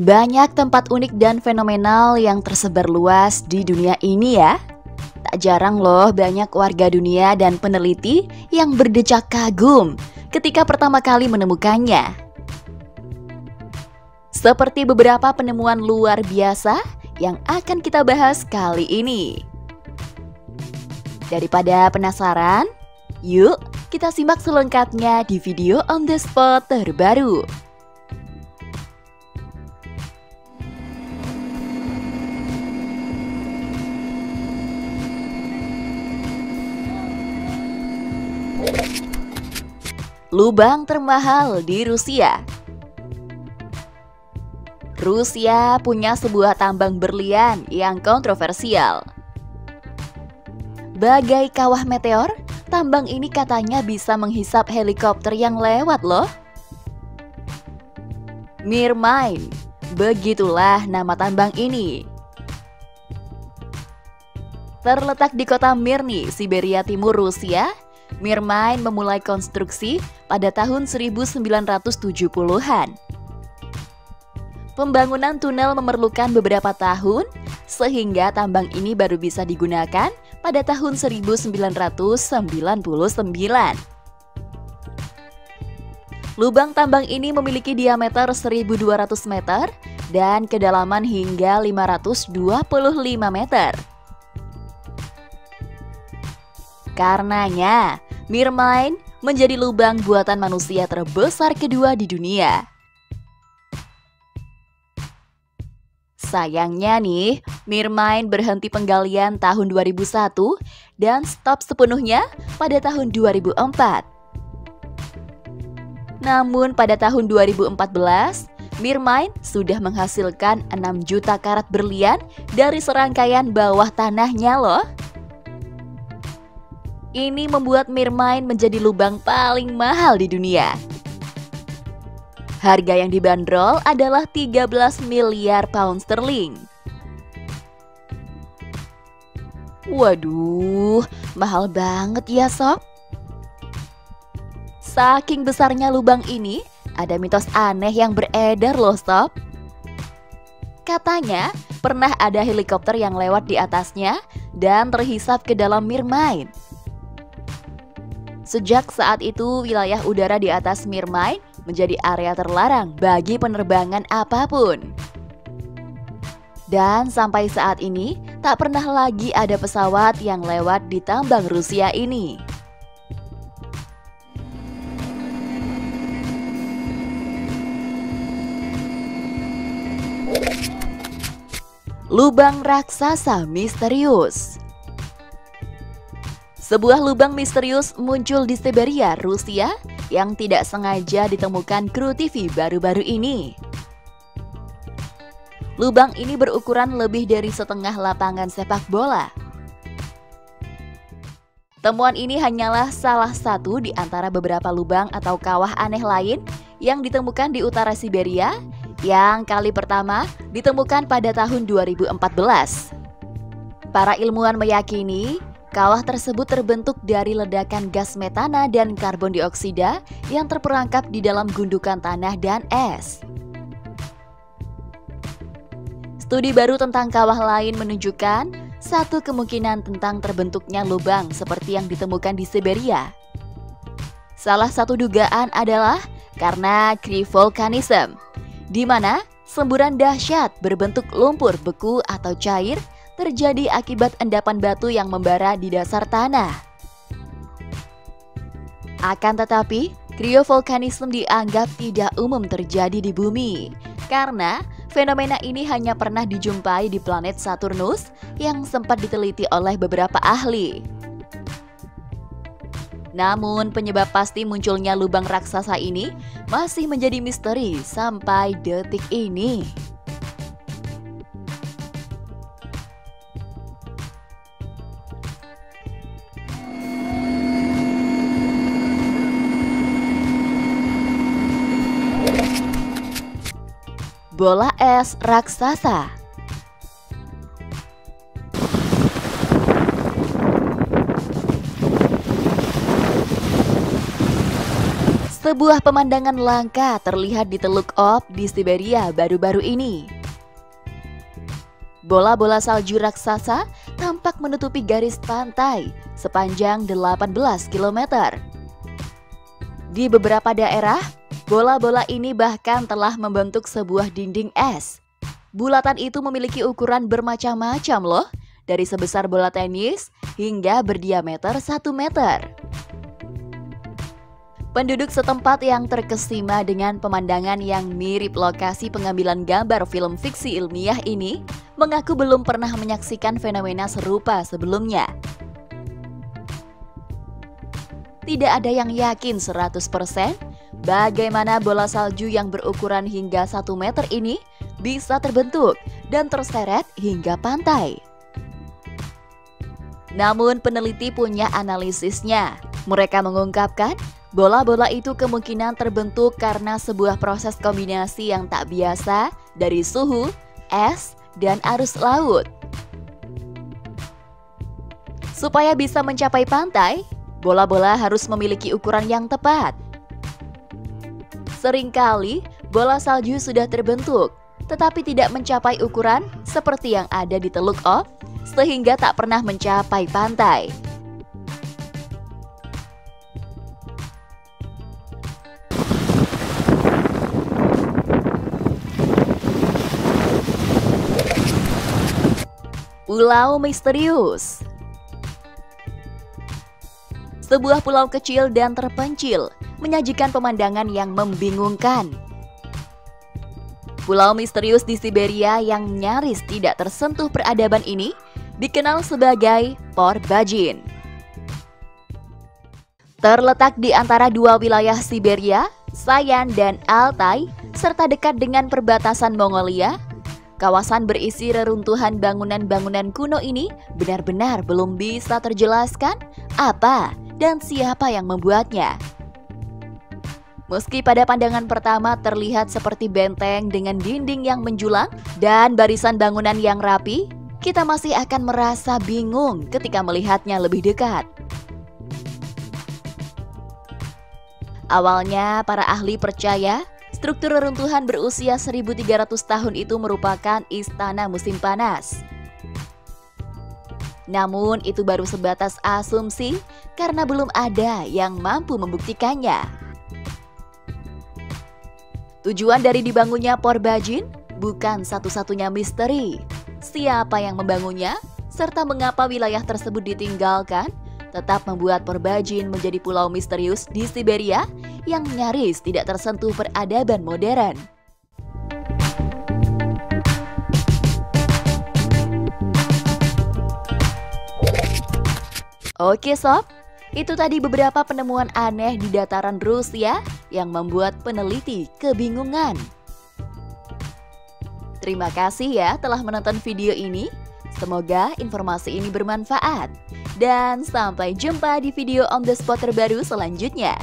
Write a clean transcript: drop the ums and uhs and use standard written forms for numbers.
Banyak tempat unik dan fenomenal yang tersebar luas di dunia ini ya. Tak jarang loh banyak warga dunia dan peneliti yang berdecak kagum ketika pertama kali menemukannya. Seperti beberapa penemuan luar biasa yang akan kita bahas kali ini. Daripada penasaran, yuk kita simak selengkapnya di video on the spot terbaru. Lubang termahal di Rusia. Rusia punya sebuah tambang berlian yang kontroversial. Bagai kawah meteor, tambang ini katanya bisa menghisap helikopter yang lewat loh. Mirmine, begitulah nama tambang ini. Terletak di kota Mirny, Siberia Timur, Rusia, Mirmine memulai konstruksi pada tahun 1970-an. Pembangunan tunel memerlukan beberapa tahun, sehingga tambang ini baru bisa digunakan pada tahun 1999. Lubang tambang ini memiliki diameter 1.200 meter dan kedalaman hingga 525 meter. Karenanya, Mirmine menjadi lubang buatan manusia terbesar kedua di dunia. Sayangnya nih, Mirmine berhenti penggalian tahun 2001 dan stop sepenuhnya pada tahun 2004. Namun pada tahun 2014, Mirmine sudah menghasilkan 6 juta karat berlian dari serangkaian bawah tanahnya loh. Ini membuat Mirmine menjadi lubang paling mahal di dunia. Harga yang dibanderol adalah 13 miliar pound sterling. Waduh, mahal banget ya sob. Saking besarnya lubang ini, ada mitos aneh yang beredar loh sob. Katanya, pernah ada helikopter yang lewat di atasnya dan terhisap ke dalam Mirmine. Sejak saat itu, wilayah udara di atas Mirmine menjadi area terlarang bagi penerbangan apapun. Dan sampai saat ini, tak pernah lagi ada pesawat yang lewat di tambang Rusia ini. Lubang raksasa misterius. Sebuah lubang misterius muncul di Siberia, Rusia yang tidak sengaja ditemukan kru TV baru-baru ini. Lubang ini berukuran lebih dari setengah lapangan sepak bola. Temuan ini hanyalah salah satu di antara beberapa lubang atau kawah aneh lain yang ditemukan di utara Siberia yang kali pertama ditemukan pada tahun 2014. Para ilmuwan meyakini kawah tersebut terbentuk dari ledakan gas metana dan karbon dioksida yang terperangkap di dalam gundukan tanah dan es. Studi baru tentang kawah lain menunjukkan satu kemungkinan tentang terbentuknya lubang seperti yang ditemukan di Siberia. Salah satu dugaan adalah karena cryovolcanism, di mana semburan dahsyat berbentuk lumpur beku atau cair terjadi akibat endapan batu yang membara di dasar tanah. Akan tetapi, cryovolcanism dianggap tidak umum terjadi di bumi, karena fenomena ini hanya pernah dijumpai di planet Saturnus yang sempat diteliti oleh beberapa ahli. Namun, penyebab pasti munculnya lubang raksasa ini masih menjadi misteri sampai detik ini. Bola es raksasa. Sebuah pemandangan langka terlihat di Teluk Ob di Siberia baru-baru ini. Bola-bola salju raksasa tampak menutupi garis pantai sepanjang 18 km. Di beberapa daerah, bola-bola ini bahkan telah membentuk sebuah dinding es. Bulatan itu memiliki ukuran bermacam-macam loh, dari sebesar bola tenis hingga berdiameter 1 meter. Penduduk setempat yang terkesima dengan pemandangan yang mirip lokasi pengambilan gambar film fiksi ilmiah ini mengaku belum pernah menyaksikan fenomena serupa sebelumnya. Tidak ada yang yakin 100% bagaimana bola salju yang berukuran hingga 1 meter ini bisa terbentuk dan terseret hingga pantai. Namun peneliti punya analisisnya. Mereka mengungkapkan bola-bola itu kemungkinan terbentuk karena sebuah proses kombinasi yang tak biasa dari suhu, es, dan arus laut. Supaya bisa mencapai pantai, bola-bola harus memiliki ukuran yang tepat. Seringkali, bola salju sudah terbentuk, tetapi tidak mencapai ukuran seperti yang ada di Teluk Ob, sehingga tak pernah mencapai pantai. Pulau misterius. Sebuah pulau kecil dan terpencil menyajikan pemandangan yang membingungkan. Pulau misterius di Siberia yang nyaris tidak tersentuh peradaban ini dikenal sebagai Porbajin. Terletak di antara dua wilayah Siberia, Sayan dan Altai, serta dekat dengan perbatasan Mongolia, kawasan berisi reruntuhan bangunan-bangunan kuno ini benar-benar belum bisa terjelaskan apa dan siapa yang membuatnya. Meski pada pandangan pertama terlihat seperti benteng dengan dinding yang menjulang dan barisan bangunan yang rapi, kita masih akan merasa bingung ketika melihatnya lebih dekat. Awalnya, para ahli percaya struktur reruntuhan berusia 1.300 tahun itu merupakan istana musim panas. Namun itu baru sebatas asumsi karena belum ada yang mampu membuktikannya. Tujuan dari dibangunnya Porbajin bukan satu-satunya misteri. Siapa yang membangunnya serta mengapa wilayah tersebut ditinggalkan tetap membuat Porbajin menjadi pulau misterius di Siberia yang nyaris tidak tersentuh peradaban modern. Oke sob, itu tadi beberapa penemuan aneh di dataran Rusia yang membuat peneliti kebingungan. Terima kasih ya telah menonton video ini. Semoga informasi ini bermanfaat. Dan sampai jumpa di video on the spot terbaru selanjutnya.